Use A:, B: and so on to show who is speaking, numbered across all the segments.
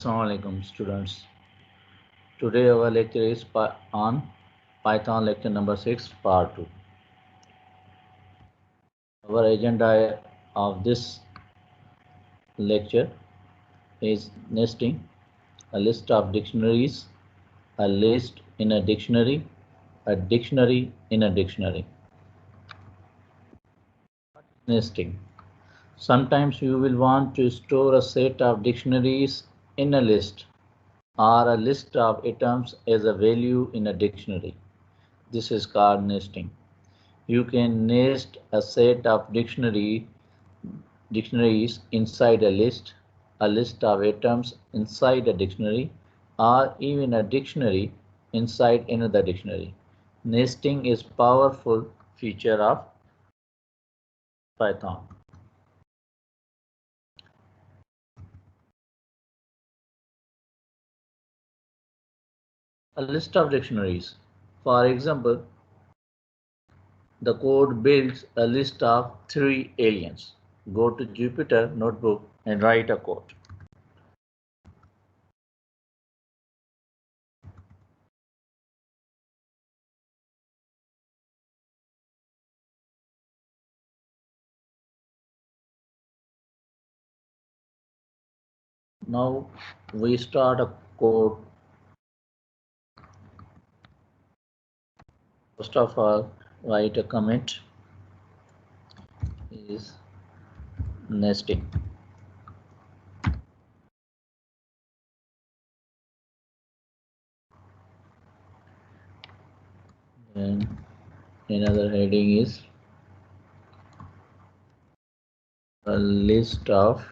A: Assalamualaikum students. Today our lecture is on Python lecture number 6 part 2. Our agenda of this lecture is nesting, a list of dictionaries, a list in a dictionary in a dictionary. Nesting. Sometimes you will want to store a set of dictionaries in a list or a list of items as a value in a dictionary. This is called nesting. You can nest a set of dictionaries inside a list of items inside a dictionary, or even a dictionary inside another dictionary. Nesting is powerful feature of Python. A list of dictionaries. For example, the code builds a list of 3 aliens. Go to Jupyter Notebook and write a code. Now we start a code. First of all, write a comment is nesting. And another heading is a list of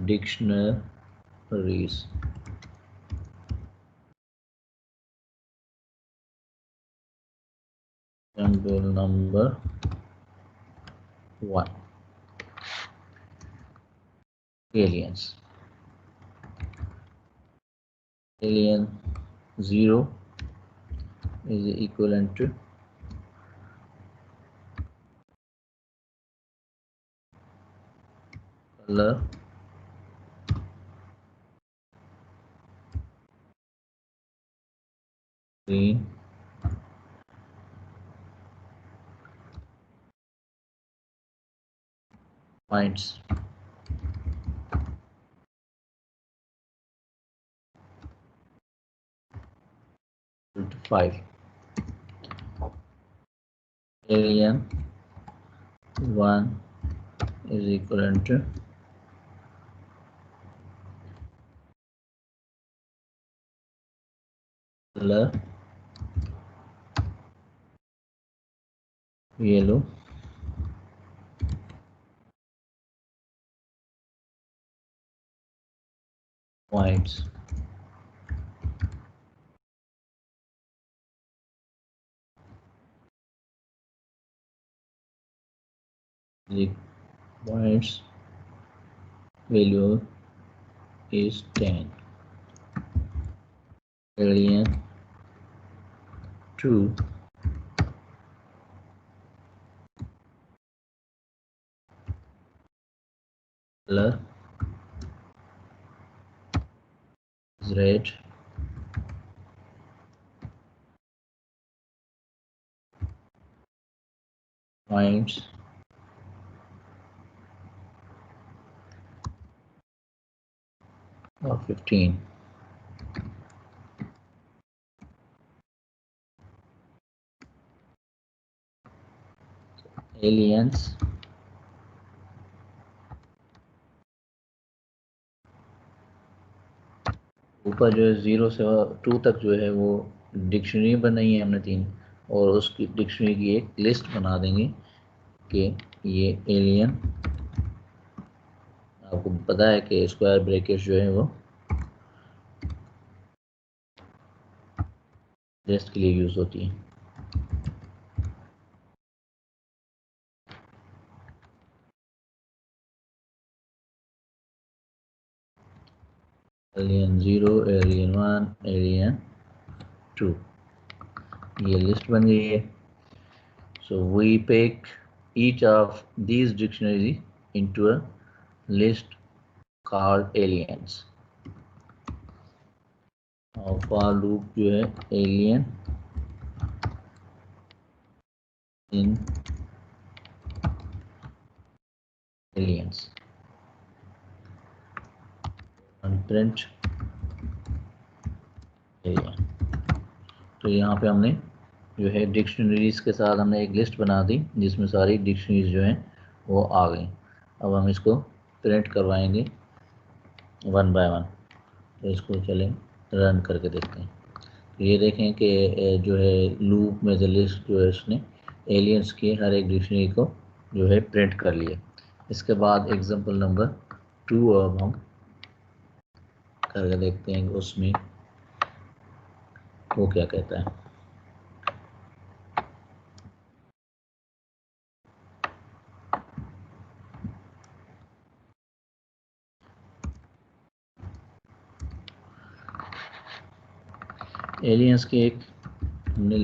A: dictionaries. Example number 1. Aliens. Alien 0 is equivalent to color green, points. To 5. Alien 1 is equivalent to color yellow, points. The points value is 10. Alien 2 color is red, points of 15. Aliens ऊपर जो है 0 से 2 तक जो है वो dictionary बनाई है हमने 3, और उसकी डिक्शनरी की एक लिस्ट बना देंगे कि ये एलियन, आपको पता है कि स्क्वायर ब्रैकेट जो है वो लिस्ट के लिए यूज होती है. एलियन 0, एलियन 1, एलियन 2, ये लिस्ट बन गई है. So we pick each of these dictionaries into a list called aliens. और for loop जो है alien in aliens and print alien। तो यहाँ पे हमने जो है डिक्शनरीज के साथ हमने एक लिस्ट बना दी जिसमें सारी डिक्शनरीज जो हैं वो आ गई। अब हम इसको प्रिंट करवाएंगे वन बाय वन। तो इसको चलें रन करके देखते हैं। तो ये देखें कि जो है लूप में से लिस्ट जो है उसने एलियंस की हर एक डिक्शनरी को जो है प्रिंट कर लिया। इसके बाद एग्जांपल नंबर 2 अब हम करके देखते हैं कि उसमें वो क्या कहता है। एलियंस की एक हमने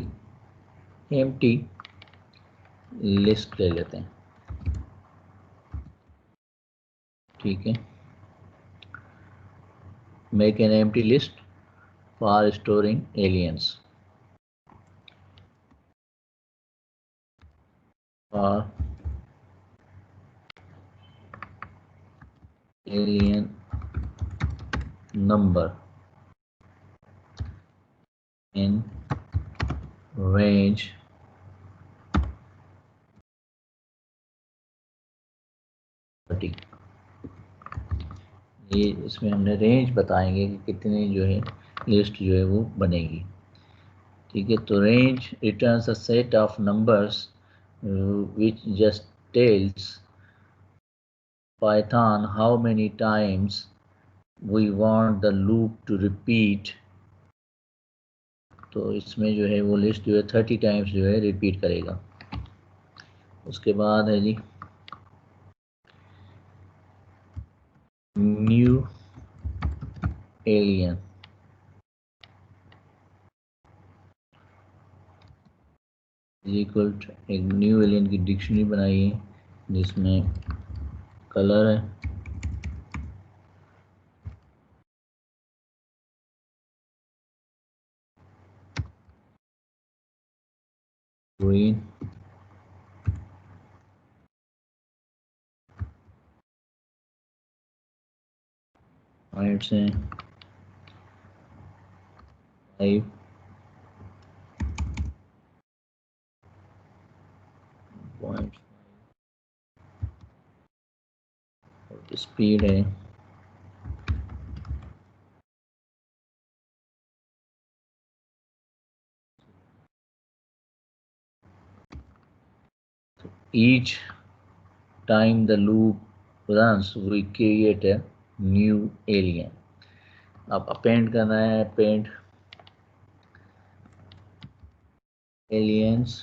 A: एम्प्टी लिस्ट ले लेते हैं, ठीक है। Make an empty list for storing aliens और alien number in range ये इसमें हमने रेंज बताएंगे कि कितनी जो है लिस्ट जो है वो बनेगी, ठीक है। तो range returns a set of numbers which just tells Python how many times we want the loop to repeat। तो इसमें जो है वो लिस्ट जो है 30 टाइम्स जो है रिपीट करेगा। उसके बाद है जी न्यू एलियन, इक्वल टू एक न्यू एलियन की डिक्शनरी बनाई है जिसमें कलर है ग्रीन, पॉइंट्स हैं 5 पॉइंट, स्पीड है each time the loop runs we create a new alien। अब अपेंड करना है, अपेंड एलियंस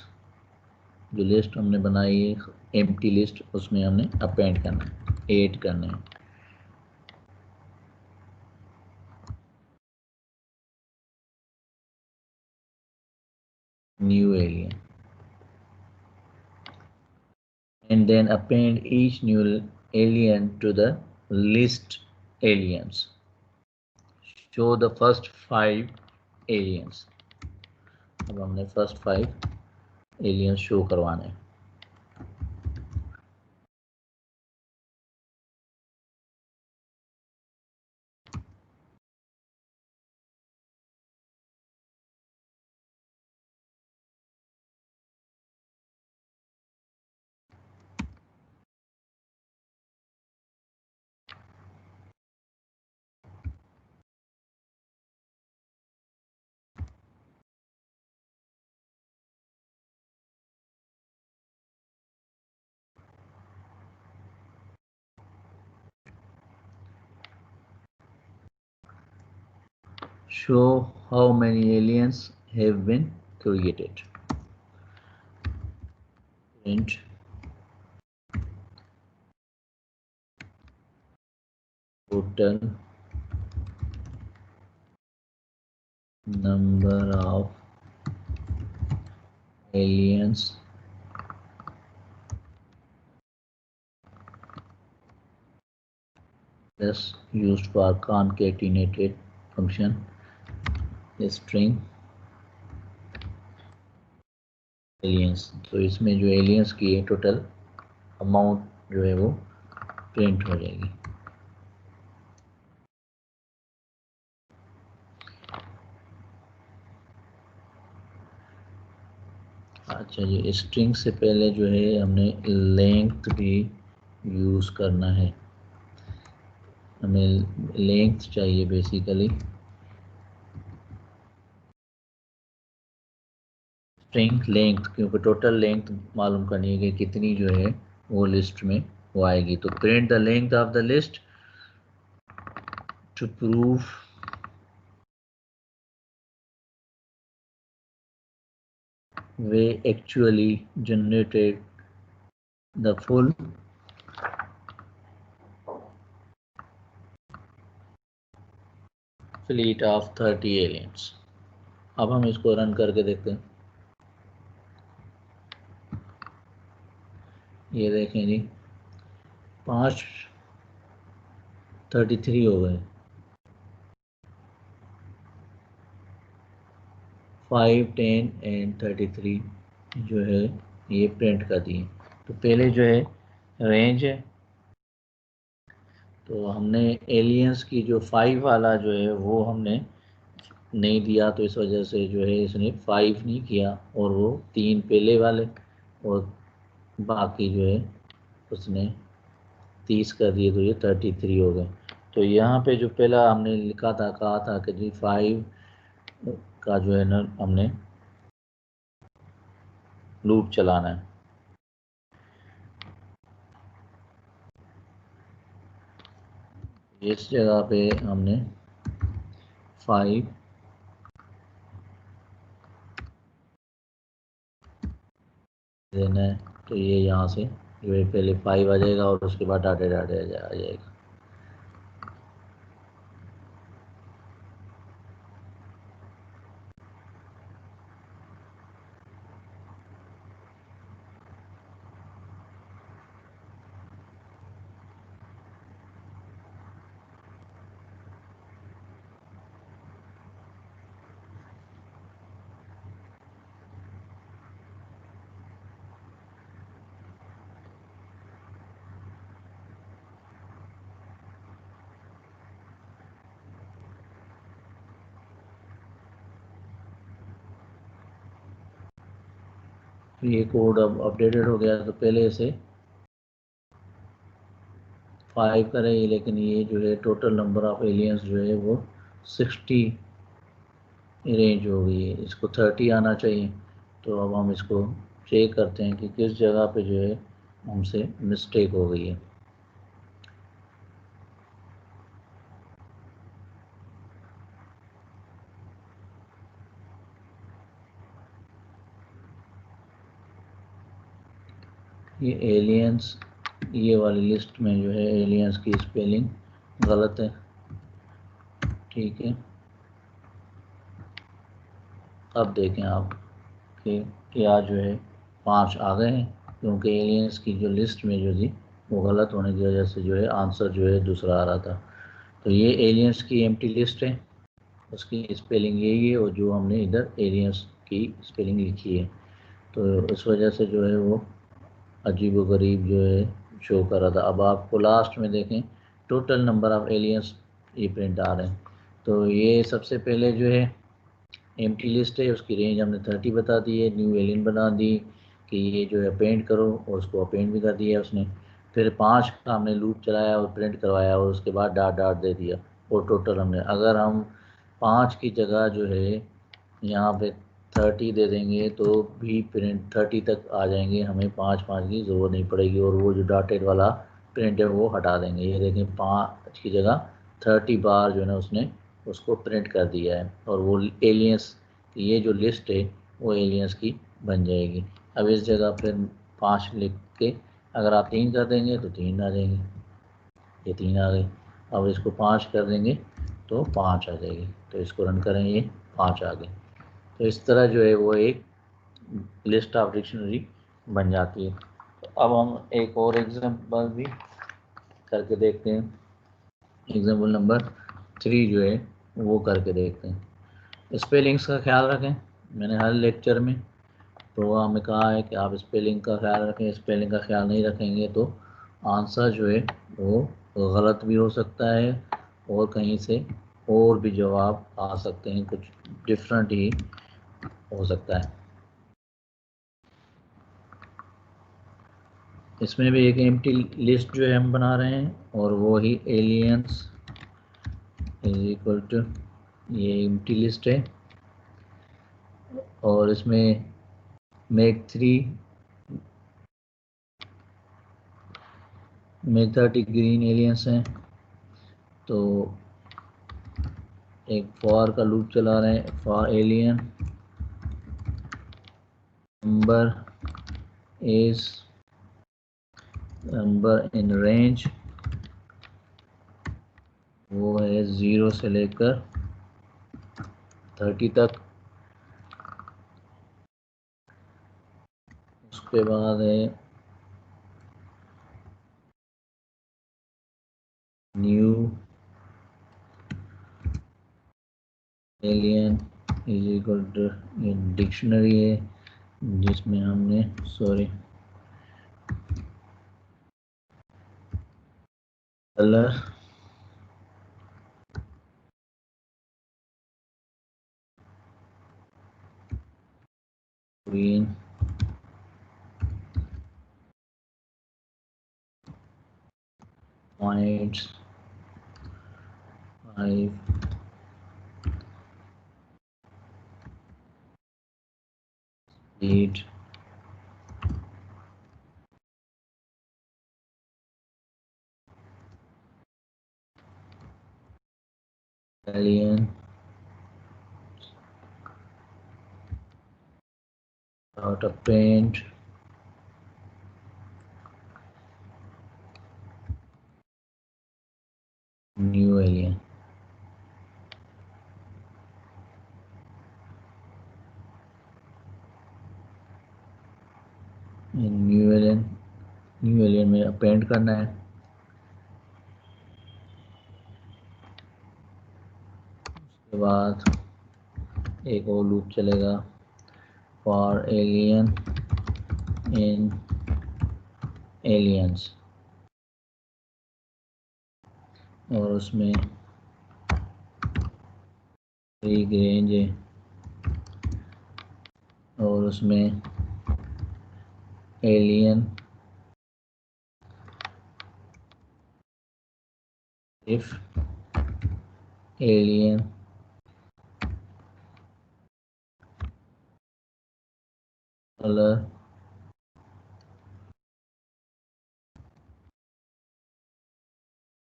A: जो लिस्ट हमने बनाई है एम्प्टी लिस्ट उसमें हमने अपेंड करना है, ऐड करना है new alien and then append each new alien to the list aliens। Show the first 5 aliens। अब हमने फर्स्ट 5 aliens शो करवाने हैं। Show how many aliens have been created। Print total number of aliens That's used for concatenated function string aliens। तो इसमें जो aliens की है total amount जो है वो प्रिंट हो जाएगी। अच्छा जी, स्ट्रिंग से पहले जो है हमने लेंथ भी यूज़ करना है। हमें लेंथ चाहिए बेसिकली। स्ट्रिंग लेंथ, क्योंकि टोटल लेंथ मालूम करनी है कि कितनी जो है वो लिस्ट में वो आएगी। तो print the length of the list to prove we actually generated the full fleet of 30 aliens। अब हम इसको रन करके देखते हैं। ये देखें जी, 33 हो गए। 5, 10 एंड 33 जो है ये प्रिंट कर दिए। तो पहले जो है रेंज है, तो हमने एलियंस की जो 5 वाला जो है वो हमने नहीं दिया, तो इस वजह से जो है इसने 5 नहीं किया, और वो 3 पहले वाले और बाकी जो है उसने 30 कर दिए, तो ये 33 हो गए। तो यहाँ पे जो पहला हमने लिखा था, कहा था कि जी 5 का जो है ना हमने लूप चलाना है। इस जगह पे हमने 5 देना है, तो ये यहाँ से जो है पहले 5 आ जाएगा और उसके बाद डाटे डाटे आ जाएगा। ये कोड अब अपडेटेड हो गया, तो पहले से 5 करें, लेकिन ये जो है टोटल नंबर ऑफ एलियंस जो है वो 60 रेंज हो गई है। इसको 30 आना चाहिए। तो अब हम इसको चेक करते हैं कि किस जगह पे जो है हमसे मिस्टेक हो गई है। ये एलियंस, ये वाली लिस्ट में जो है एलियंस की स्पेलिंग गलत है। ठीक है, अब देखें आप कि क्या जो है 5 आ गए हैं, क्योंकि एलियंस की जो लिस्ट में जो थी वो गलत होने की वजह से जो है आंसर जो है दूसरा आ रहा था। तो ये एलियंस की एम्प्टी लिस्ट है, उसकी स्पेलिंग यही है, और जो हमने इधर एलियंस की स्पेलिंग लिखी है, तो इस वजह से जो है वो अजीब व गरीब जो है शो कर रहा था। अब आपको लास्ट में देखें टोटल नंबर ऑफ एलियंस ये प्रिंट आ रहे हैं। तो ये सबसे पहले जो है एम्प्टी लिस्ट है, उसकी रेंज हमने 30 बता दी है, न्यू एलियन बना दी कि ये जो है अपेंड करो, और उसको अपेंड भी कर दिया उसने। फिर 5 का हमने लूप चलाया और प्रिंट करवाया, और उसके बाद डाट डाट दे दिया, और टोटल हमने, अगर हम 5 की जगह जो है यहाँ पे 30 दे देंगे तो भी प्रिंट 30 तक आ जाएंगे, हमें 5 की ज़रूरत नहीं पड़ेगी, और वो जो डॉटेड वाला प्रिंट है वो हटा देंगे। ये देखें 5 की जगह 30 बार जो है ना उसने उसको प्रिंट कर दिया है, और वो एलियंस की ये जो लिस्ट है वो एलियंस की बन जाएगी। अब इस जगह पर 5 लिख के अगर आप 3 कर देंगे तो 3 आ जाएंगे, ये 3 आ गई। अब इसको 5 कर देंगे तो 5 आ जाएगी, तो इसको रन करें, ये 5 आ गई। तो इस तरह जो है वो एक लिस्ट ऑफ डिक्शनरी बन जाती है। तो अब हम एक और एग्जांपल भी करके देखते हैं। एग्जाम्पल नंबर 3 जो है वो करके देखते हैं। स्पेलिंग्स का ख्याल रखें। मैंने हर लेक्चर में प्रोग्राम में कहा है कि आप स्पेलिंग का ख्याल रखें। स्पेलिंग का ख्याल नहीं रखेंगे तो आंसर जो है वो गलत भी हो सकता है और कहीं से और भी जवाब आ सकते हैं, कुछ डिफरेंट ही हो सकता है। इसमें भी एक एम्प्टी लिस्ट जो है हम बना रहे हैं और वो ही एलियंस इज इक्वल टू, ये एम्प्टी लिस्ट है और इसमें मेक 3 में 30 ग्रीन एलियंस हैं। तो एक फॉर का लूप चला रहे हैं, for alien number is number in range, वो है 0 से लेकर 30 तक। उसके बाद है new alien is equal to, ये डिक्शनरी है जिसमें हमने colour green points 5 8 alien out of paint new alien. New alien में अपेंड करना है। उसके बाद एक और लूप चलेगा फॉर एलियन इन एलियंस और उसमें एक रेंज है और उसमें alien if alien colour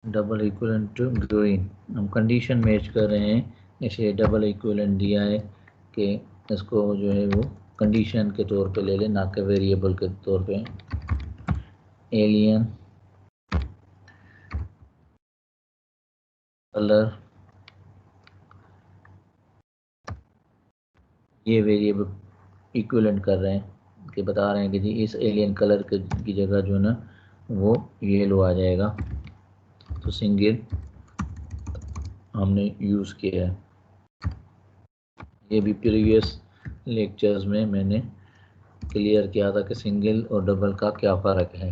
A: double equivalent to green. हम कंडीशन मैच कर रहे हैं, इसे डबल इक्विवेलेंट दिया है कि इसको जो है वो कंडीशन के तौर पे ले लें, ना कि वेरिएबल के तौर पे। एलियन कलर, ये वेरिएबल इक्विवेलेंट कर रहे हैं कि बता रहे हैं कि जी इस एलियन कलर की जगह जो है ना वो येलो आ जाएगा। तो सिंगल हमने यूज़ किया है। ये भी प्रीवियस लेक्चर्स में मैंने क्लियर किया था कि सिंगल और डबल का क्या फ़र्क है।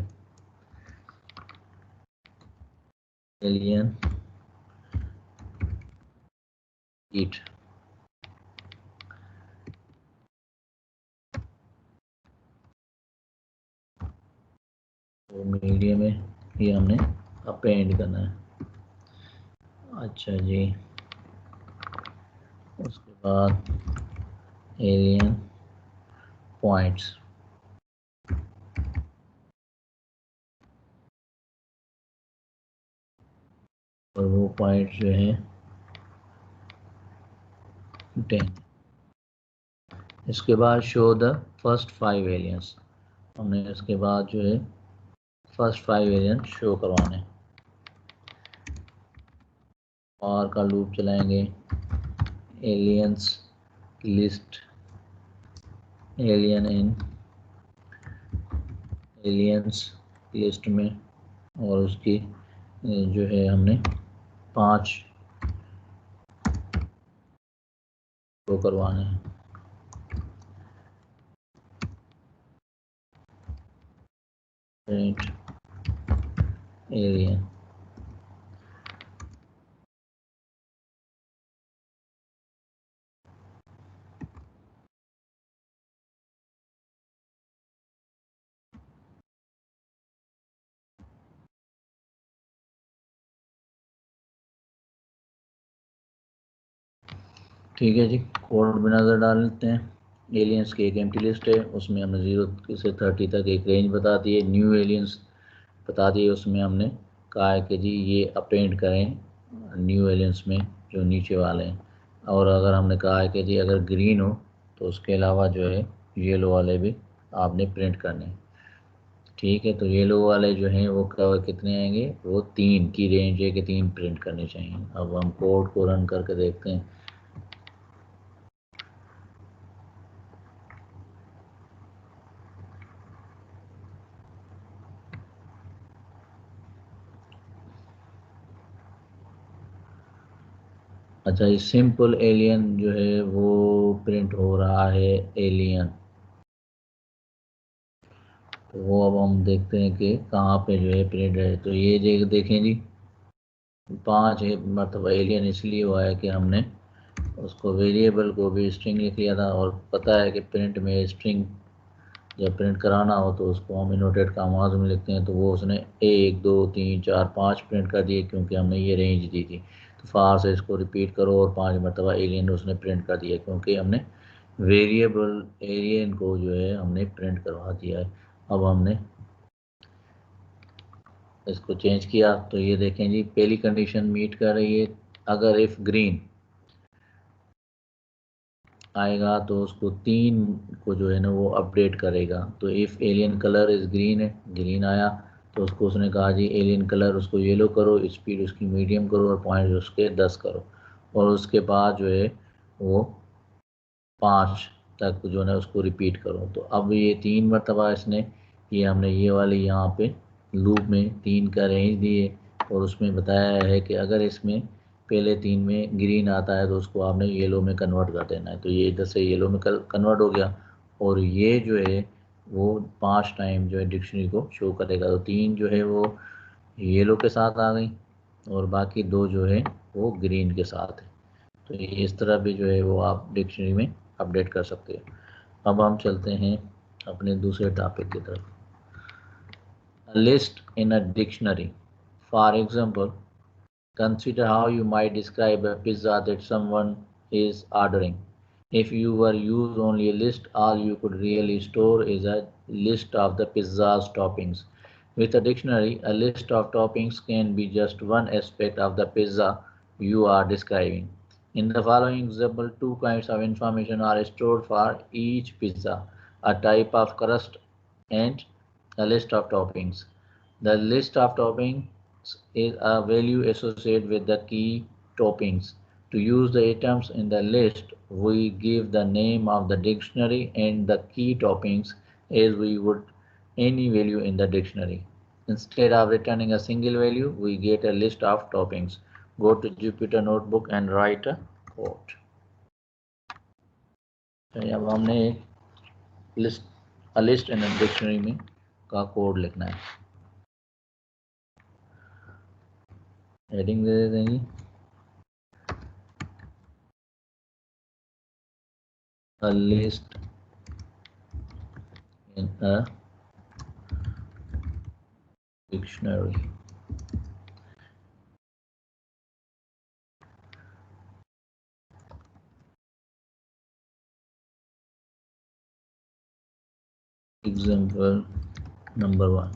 A: एलियन ईट, तो मीडियम है, ये हमने अपेंड करना है। अच्छा जी, उसके बाद एलियन पॉइंट्स, और वो पॉइंट जो है 10। इसके बाद शो द फर्स्ट 5 एलियंस, हमने इसके बाद जो है फर्स्ट 5 एलियन शो करवाने। और का लूप चलाएंगे, aliens list alien in aliens list में, और उसकी जो है हमने 5 वो करवाने हैं। Print alien. ठीक है जी, कोड में नज़र डाल लेते हैं। एलियंस की एक एम्प्टी लिस्ट है, उसमें हमने 0 से 30 तक एक रेंज बता दी है। न्यू एलियंस बता दिए, उसमें हमने कहा है कि जी ये अपेंड करें न्यू एलियंस में जो नीचे वाले हैं। और अगर हमने कहा है कि जी अगर ग्रीन हो तो उसके अलावा जो है येलो वाले भी आपने प्रिंट करने हैं। ठीक है, तो येलो वाले जो हैं वो कितने आएंगे, वो 3 की रेंज है कि 3 प्रिंट करने चाहिए। अब हम कोड को रन करके देखते हैं। अच्छा, ये सिंपल एलियन जो है वो प्रिंट हो रहा है एलियन। तो वो अब हम देखते हैं कि कहाँ पे जो है प्रिंट है। तो ये देखें जी, 5 मतलब एलियन इसलिए हुआ है कि हमने उसको वेरिएबल को भी स्ट्रिंग लिख लिया था, और पता है कि प्रिंट में स्ट्रिंग जब प्रिंट कराना हो तो उसको हम इनोटेड कामाज में लिखते हैं। तो वो उसने 1 2 3 4 5 प्रिंट कर दिए, क्योंकि हमने ये रेंज दी थी। तो फार से इसको रिपीट करो और 5 मरतबा एलियन उसने प्रिंट कर दिया, क्योंकि हमने वेरिएबल एलियन को जो है हमने प्रिंट करवा दिया है। अब हमने इसको चेंज किया तो ये देखें जी, पहली कंडीशन मीट कर रही है। अगर इफ़ ग्रीन आएगा तो उसको 3 को जो है ना वो अपडेट करेगा। तो if alien colour is green है, ग्रीन आया तो उसको उसने कहा जी एलियन कलर उसको येलो करो, स्पीड उसकी मीडियम करो और पॉइंट उसके 10 करो, और उसके बाद जो है वो 5 तक जो है उसको रिपीट करो। तो अब ये 3 मरतबा इसने ये हमने ये वाली यहाँ पे लूप में 3 का रेंज दिए, और उसमें बताया है कि अगर इसमें पहले 3 में ग्रीन आता है तो उसको आपने येलो में कन्वर्ट कर देना है। तो ये इधर से येलो में कन्वर्ट हो गया, और ये जो है वो 5 टाइम जो है डिक्शनरी को शो करेगा। तो 3 जो है वो येलो के साथ आ गई, और बाकी 2 जो है वो ग्रीन के साथ है। तो ये इस तरह भी जो है वो आप डिक्शनरी में अपडेट कर सकते हैं। अब हम चलते हैं अपने दूसरे टॉपिक की तरफ। A list in a dictionary. For example, consider how you might describe a pizza that someone is ordering. If you were use only a list, all you could really store is a list of the pizza's toppings. With a dictionary, a list of toppings can be just one aspect of the pizza you are describing. In the following example, 2 kinds of information are stored for each pizza: a type of crust and a list of toppings. The list of toppings is a value associated with the key toppings. To use the items in the list, we give the name of the dictionary and the key toppings as we would any value in the dictionary. Instead of returning a single value, we get a list of toppings. Go to Jupyter Notebook and write a quote. अब हमने list in dictionary में का code लिखना है। Heading दे देते हैं जी, a list in a dictionary. Example number 1.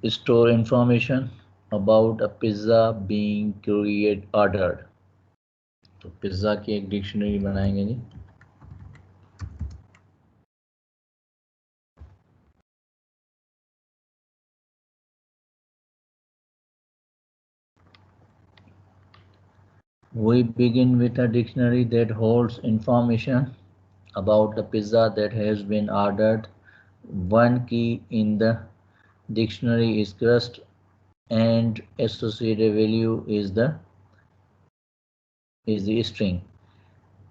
A: Store information about a pizza being ordered. तो pizza की एक डिक्शनरी बनाएंगे जी। We begin with a dictionary that holds information about the pizza that has been ordered. One key in the dictionary is crust. and associated value is the string.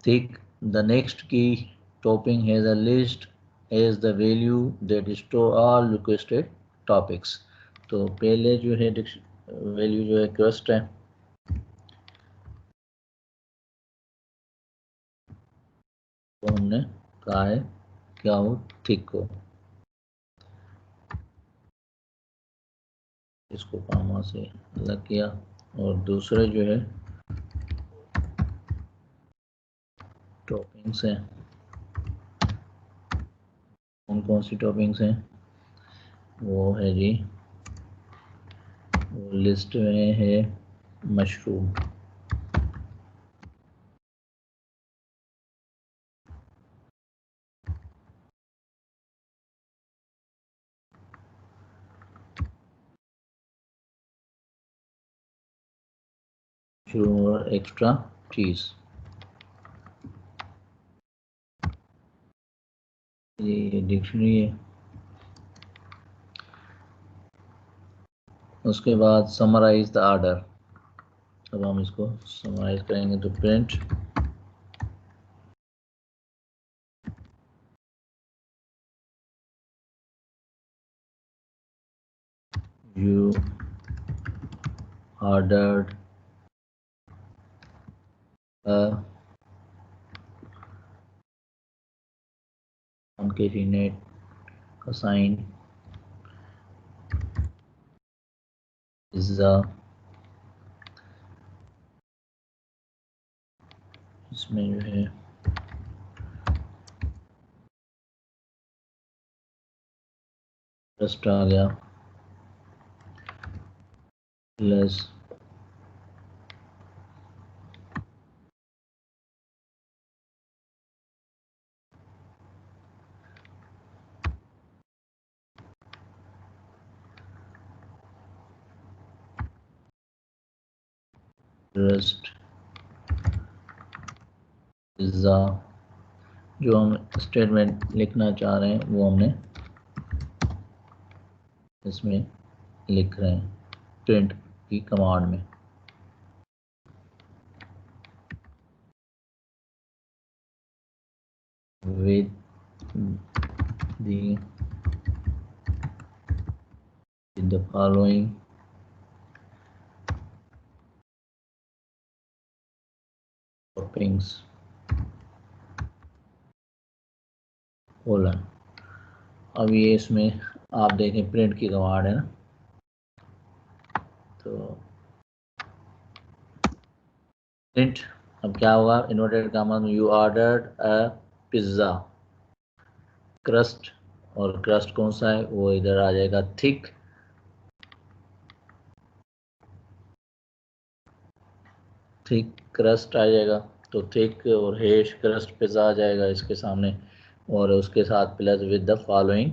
A: Thick, the next key topping has a list as the value that store all requested topics. तो पहले जो है value जो है crust है, तो हमने कहा है क्या हो थिक को, इसको कामा से अलग किया, और दूसरे जो है टॉपिंग्स हैं, कौन कौन सी टॉपिंग्स हैं, वो है जी, वो लिस्ट में है मशरूम, और एक्स्ट्रा चीज़, ये डिक्शनरी है। उसके बाद समराइज द ऑर्डर, अब हम इसको समराइज करेंगे तो print you ordered a concatenate assign pizza, इसमें जो है क्रस्ट आ गया प्लस क्रस्ट पिज़्ज़ा, जो हम स्टेटमेंट लिखना चाह रहे हैं वो हमने इसमें लिख रहे हैं प्रिंट की कमांड में। with the following toppings colon. अब ये इसमें आप देखें प्रिंट की कमांड है ना, तो प्रिंट अब क्या होगा, इन्वर्टेड कामा में you ordered a pizza, crust, और क्रस्ट कौन सा है वो इधर आ जाएगा थिक, थिक क्रस्ट आ जाएगा, तो थिक और हेश क्रस्ट पिज़्ज़ा आ जाएगा इसके सामने, और उसके साथ plus with the following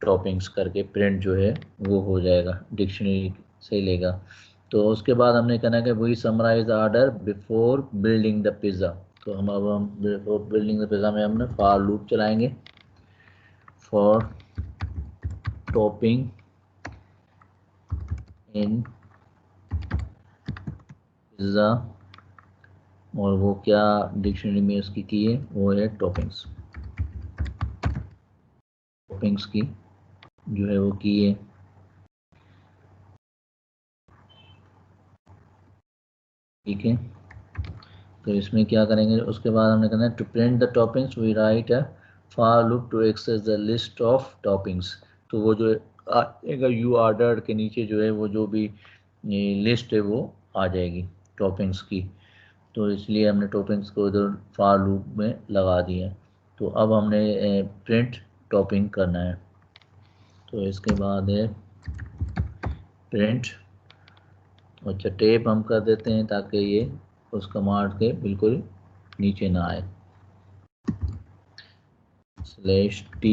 A: toppings करके प्रिंट जो है वो हो जाएगा, डिक्शनरी से लेगा। तो उसके बाद हमने कहना है कि वही summarise order before building the pizza, तो हम बिफोर बिल्डिंग द पिज़्ज़ा में हमने फॉर लूप चलाएंगे, फॉर टॉपिंग इन पिज़्ज़ा, और वो क्या डिक्शनरी में उसकी की है, वो है टॉपिंग्स, टॉपिंग्स की जो है वो की है। ठीक है, तो इसमें क्या करेंगे, उसके बाद हमने कहना है to print the toppings we write a for loop to access the list of toppings, तो वो जो आएगा यू ऑर्डर के नीचे जो है वो जो भी लिस्ट है वो आ जाएगी टॉपिंग्स की, तो इसलिए हमने टॉपिंग्स को इधर फॉर लूप में लगा दिया। तो अब हमने प्रिंट टॉपिंग करना है, तो इसके बाद है प्रिंट, अच्छा टेप हम कर देते हैं ताकि ये उस कमांड के बिल्कुल नीचे ना आए, /t,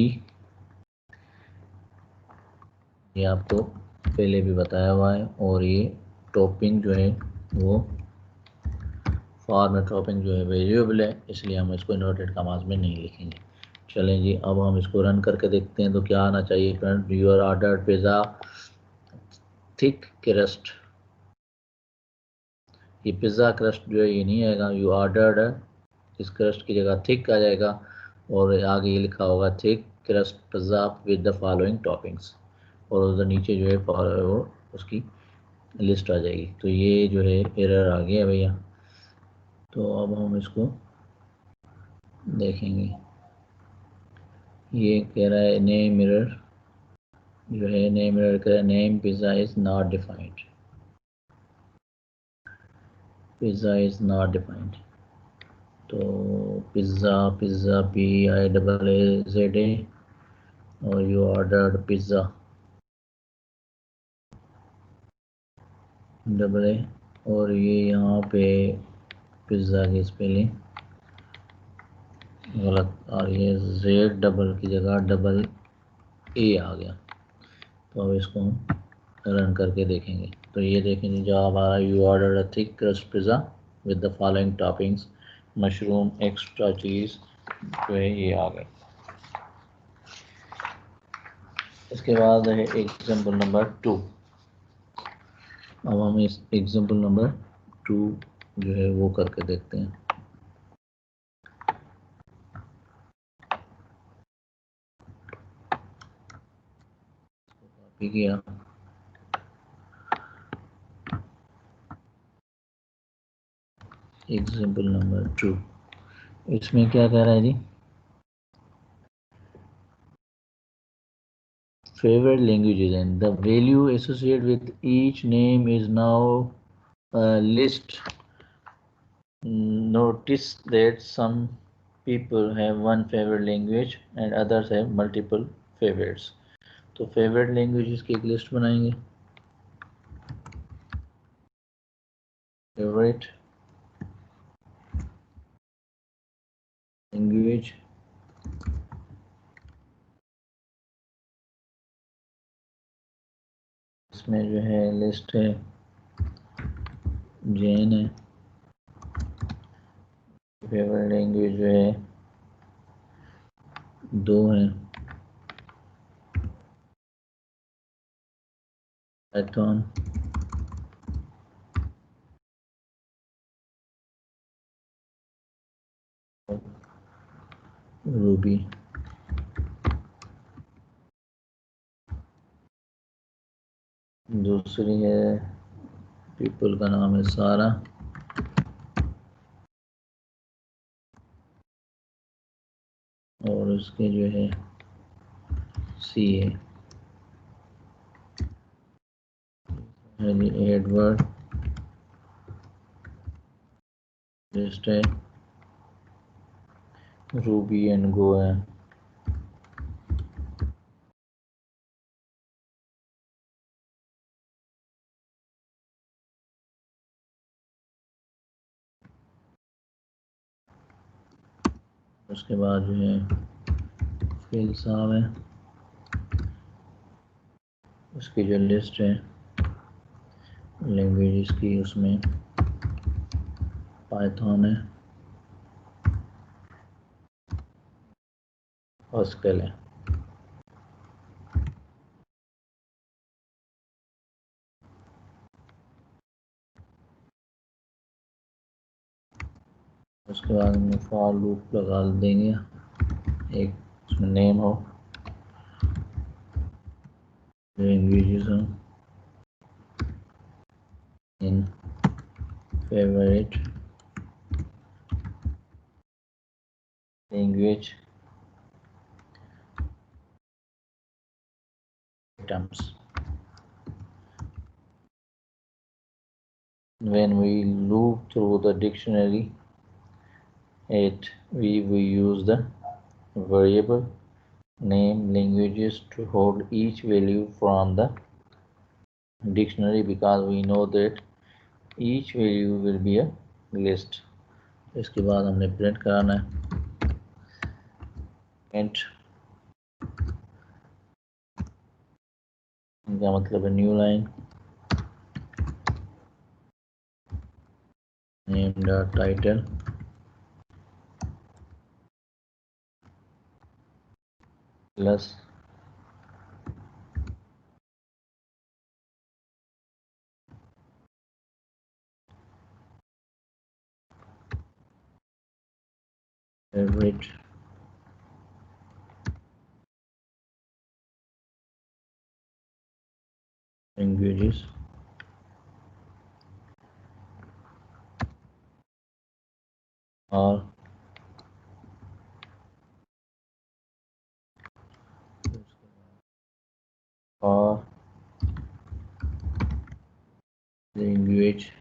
A: ये आपको पहले भी बताया हुआ है, और ये टॉपिंग जो है वो फॉर में टॉपिंग जो है वेरिएबल है, इसलिए हम इसको इन्वर्टेड कॉमास में नहीं लिखेंगे। चलें जी, अब हम इसको रन करके देखते हैं तो क्या आना चाहिए, friend, your order pizza thick crust, ये पिज़्ज़ा क्रस्ट जो है ये नहीं आएगा, यू ऑर्डर्ड, इस क्रस्ट की जगह थिक आ जाएगा और आगे ये लिखा होगा thick crust pizza with the following toppings, और उधर नीचे जो है वो उसकी लिस्ट आ जाएगी। तो ये जो है एरर आ गया भैया। तो अब हम इसको देखेंगे। ये कह रहा है नेम एरर जो है, नेम एरर कह रहा है name pizza is not defined, pizza is not defined. तो पिज़्ज़ा पिज़्ज़ा PIZZA और यू ऑर्डर्ड पिज़्ज़ा AA, और ये यहाँ पे पिज़्ज़ा की स्पेलिंग गलत आ रही है, Z की जगह AA आ गया। तो अब इसको हम रन करके देखेंगे। तो ये देखेंगे जवाब आ रहा है you order a thick crust pizza with the following toppings, mushroom extra cheese जो है ये आ गए। इसके बाद है एग्जाम्पल नंबर 2। अब हम इस एग्जाम्पल नंबर 2 जो है वो करके देखते हैं। कॉपी किया, एग्जाम्पल नंबर 2, इसमें क्या कह रहा है जी, favorite languages, and the value associated with each name is now a list. Notice that some people have one favorite language and others have multiple favorites. तो favorite languages की एक list बनाएंगे। favorite language, इसमें जो है list है जैन है, favourite language जो है 2 है, पाइथन, रूबी। दूसरी है पीपल का नाम है सारा, और उसके जो है सी है एडवर्ड, लिस्ट है रूबी एंड गो है। उसके बाद जो है फिल साहब है, उसकी जो लिस्ट है लैंग्वेजेस की उसमें पाइथन है, हस्कल है। उसके बाद हम फॉर लूप लगा देंगे, एक उसमें नेम हो, लैंग्वेजेस हो, in favourite language items. When we loop through the dictionary, we use the variable name languages to hold each value from the dictionary, because we know that each value will be a list. इसके बाद हमने print कराना है print, इनका मतलब है new line, name dot title plus favorite languages are or language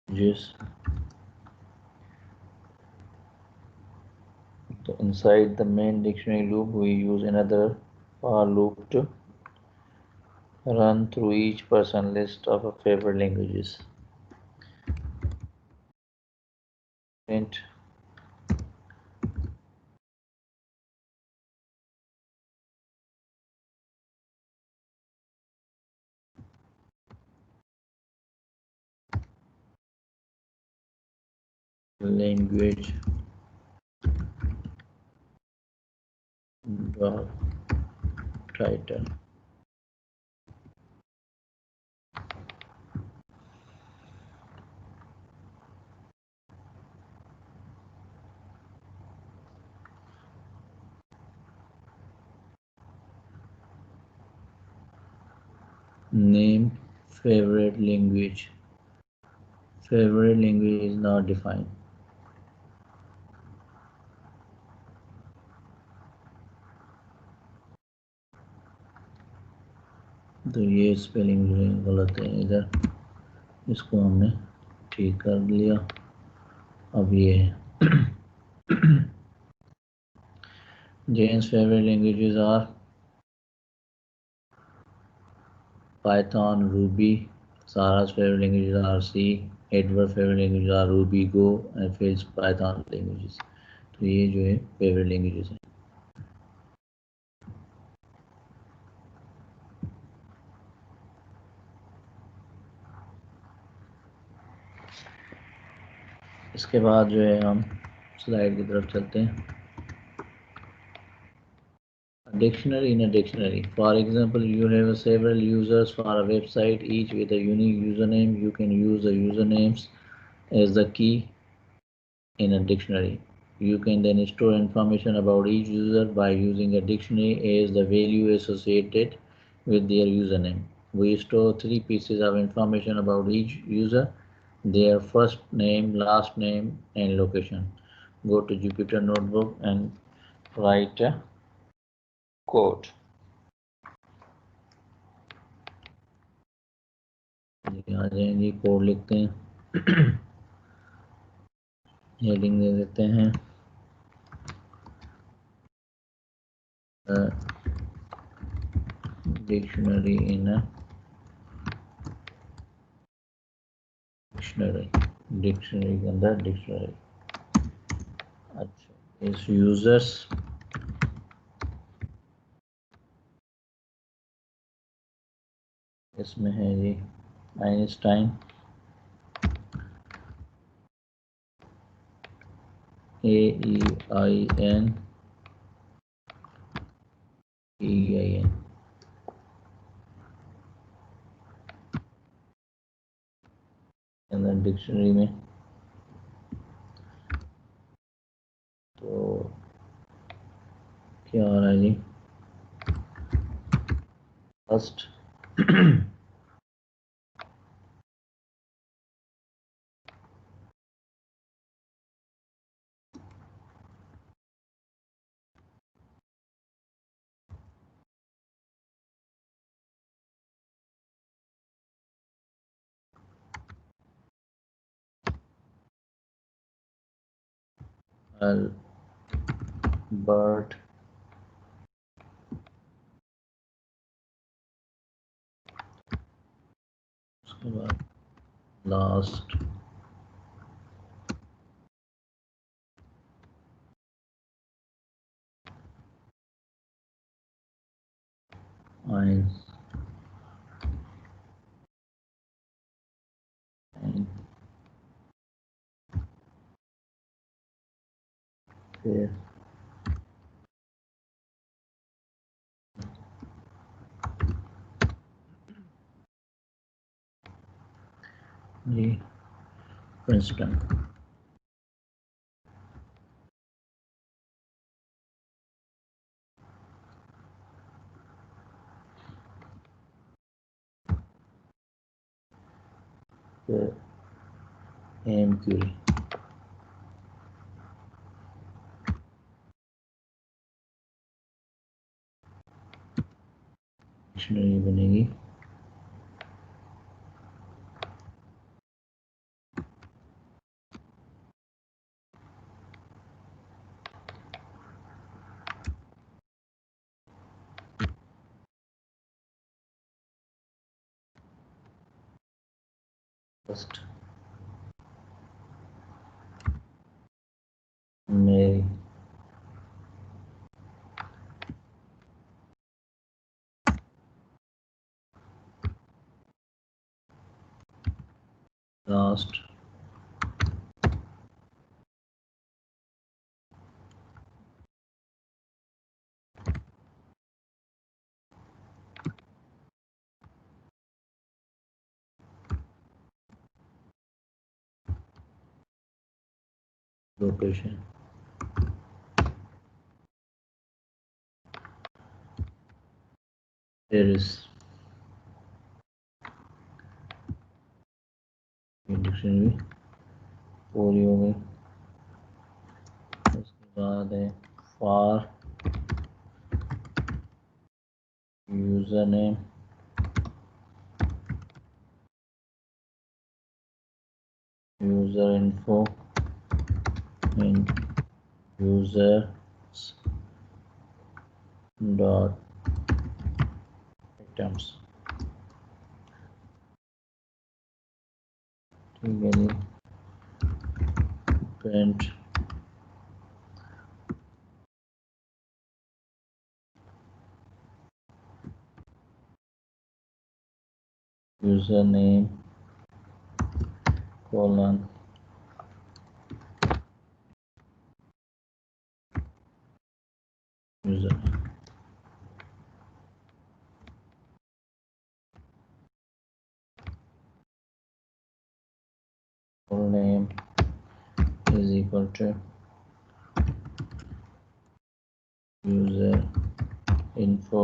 A: languages. So inside the main dictionary loop, we use another for loop to run through each person list of favorite languages. Print language dot title. Name favorite language. Favorite language is not defined. तो ये spelling जो है गलत है इधर, इसको हमने ठीक कर लिया। अब ये है Jane's favorite languages are Python, Ruby. Sarah's favorite languages are C. Edward's favorite languages are Ruby, Go, and Phil's Python languages. तो ये जो है favorite languages हैं। इसके बाद जो है हम स्लाइड की तरफ चलते हैं। Dictionary in a dictionary. For example, you have several users for a website, each with a unique username. You can use the usernames as the key in a dictionary. You can then store information about each user by using a dictionary as the value associated with their username. We store 3 pieces of information about each user: their first name, last name, and location. Go to Jupyter Notebook and write a code. आ जाएंगे, code लिखते हैं, heading दे देते हैं dictionary in a dictionary, dictionary के अंदर dictionary. अच्छा, इस users इसमें है जी आइंस्टाइन, AEIN EIN, अंदर डिक्शनरी में तो क्या आ रहा है जी, फर्स्ट अल्बर्ट, उसके बाद लास्ट आइंस्टाइन, फिर the Princeton. The AMQA. Dictionary बनेगी first Mary, last location. There is dictionary पूरी हो गई। उसके बाद है for user name, user info in users dot items. ठीक है जी, print user name colon user full name is equal to user info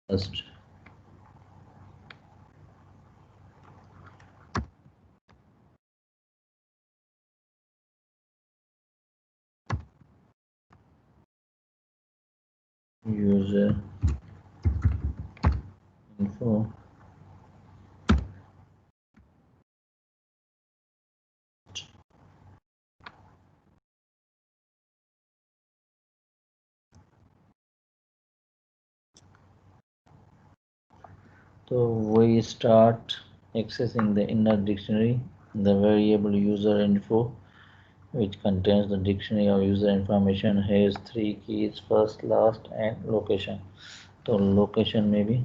A: first user info तो we start accessing the inner dictionary, the variable user info which contains the dictionary of user information has three keys, first, last and location. तो location में भी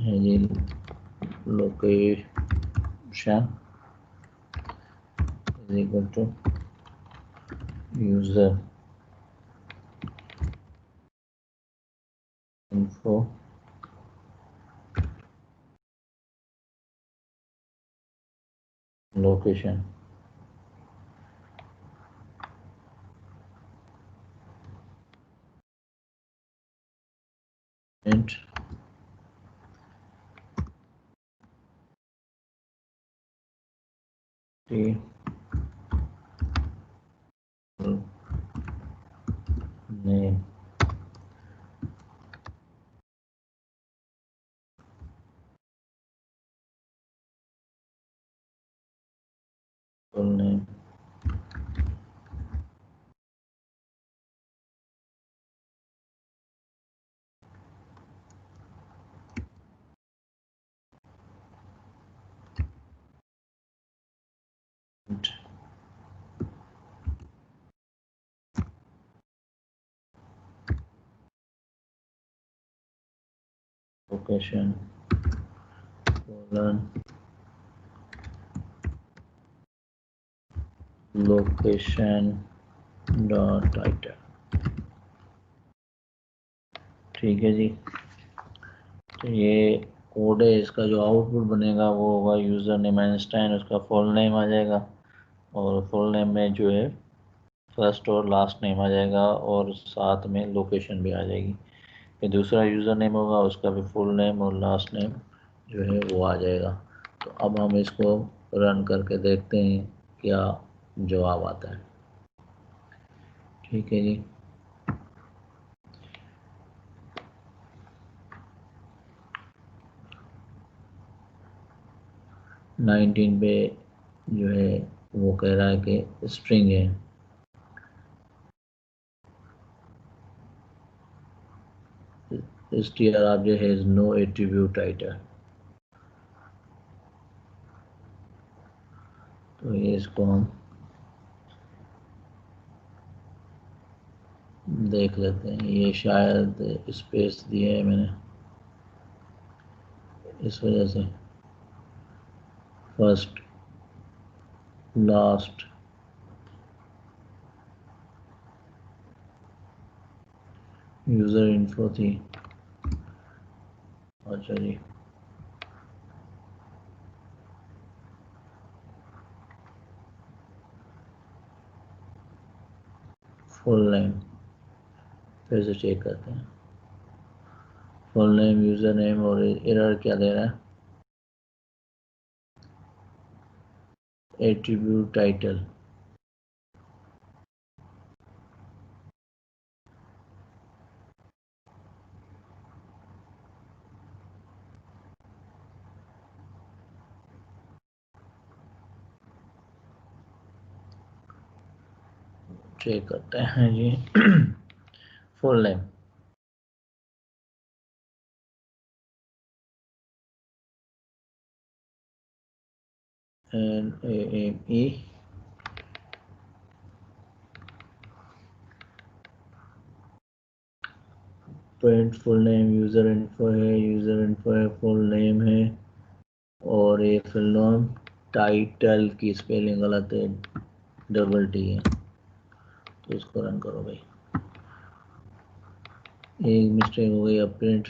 A: है जी location is equal to user info location. And the name full name and location colon location dot item. ठीक है जी। तो ये code है, इसका जो आउटपुट बनेगा वो होगा यूज़र नेम आइंस्टाइन, उसका फुल नेम आ जाएगा और फुल नेम में जो है फर्स्ट और लास्ट नेम आ जाएगा और साथ में लोकेशन भी आ जाएगी। फिर दूसरा यूज़र नेम होगा, उसका भी फुल नेम और लास्ट नेम जो है वो आ जाएगा। तो अब हम इसको रन करके देखते हैं क्या जवाब आता है। ठीक है जी। नाइनटीन पे जो है वो कह रहा है कि स्ट्रिंग है। str object has no attribute title। तो ये इसको हम देख लेते हैं। ये शायद स्पेस दिया है मैंने, इस वजह से फर्स्ट लास्ट यूज़र इन्फो थी। अच्छा जी, फुल नेम फिर से चेक करते हैं। फुल नेम, यूज़र नेम और एरर क्या दे रहा है? Attribute title. चेक करते हैं जी। Full name NAME print full name, user info है, फुल नेम है और ये फुल नेम टाइटल की स्पेलिंग गलत है, डबल टी है। तो इसको रन करो भाई। एक मिस्टेक हो गई। Print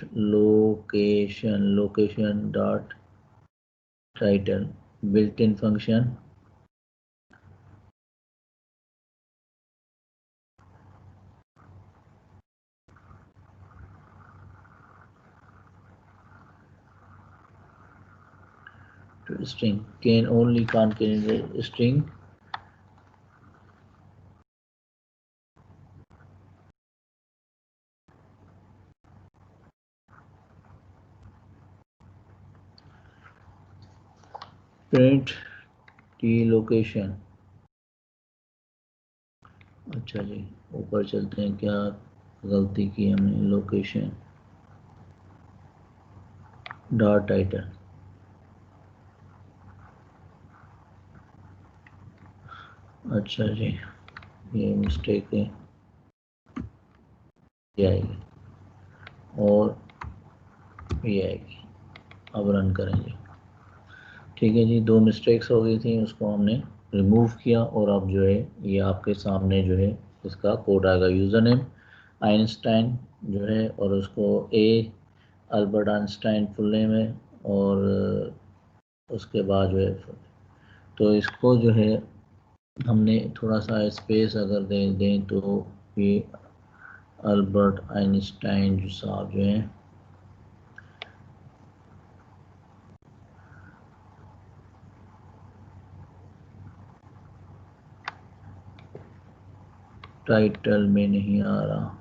A: location dot title built in function to string can only contain string print t location. अच्छा जी, ऊपर चलते हैं। क्या गलती की हमने? Location dot title. अच्छा जी, ये मिस्टेक है, ये आएगी और ये आएगी। अब रन करेंगे। ठीक है जी, दो मिस्टेक्स हो गई थी, उसको हमने रिमूव किया और अब जो है ये आपके सामने जो है इसका कोड आएगा। यूज़र नेम आइंस्टाइन जो है और उसको अल्बर्ट आइंस्टाइन फुल नेम है और उसके बाद जो है तो इसको जो है हमने थोड़ा सा स्पेस अगर दे दें तो ये अल्बर्ट आइंस्टाइन जो साहब जो हैं टाइटल में नहीं आ रहा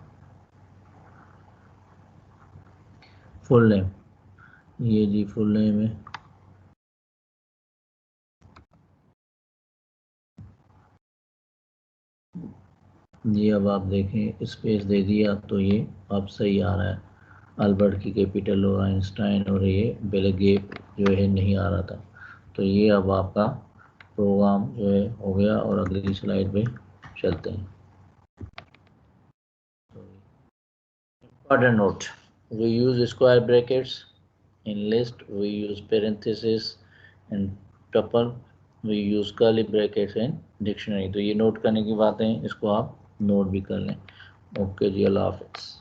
A: फुल नेम। ये जी फुल नेम है। ये अब आप देखें स्पेस दे दिया तो ये अब सही आ रहा है। अल्बर्ट की कैपिटल और आइंस्टाइन और ये बेलगेट जो है नहीं आ रहा था। तो ये अब आपका प्रोग्राम जो है हो गया और अगली स्लाइड पे चलते हैं। Important note: we use square brackets in list, we use parentheses in tuple, we use curly brackets in dictionary। तो ये नोट करने की बातें हैं, इसको आप नोट भी कर लें। ओके जी, अल्लाह हाफ़िज़।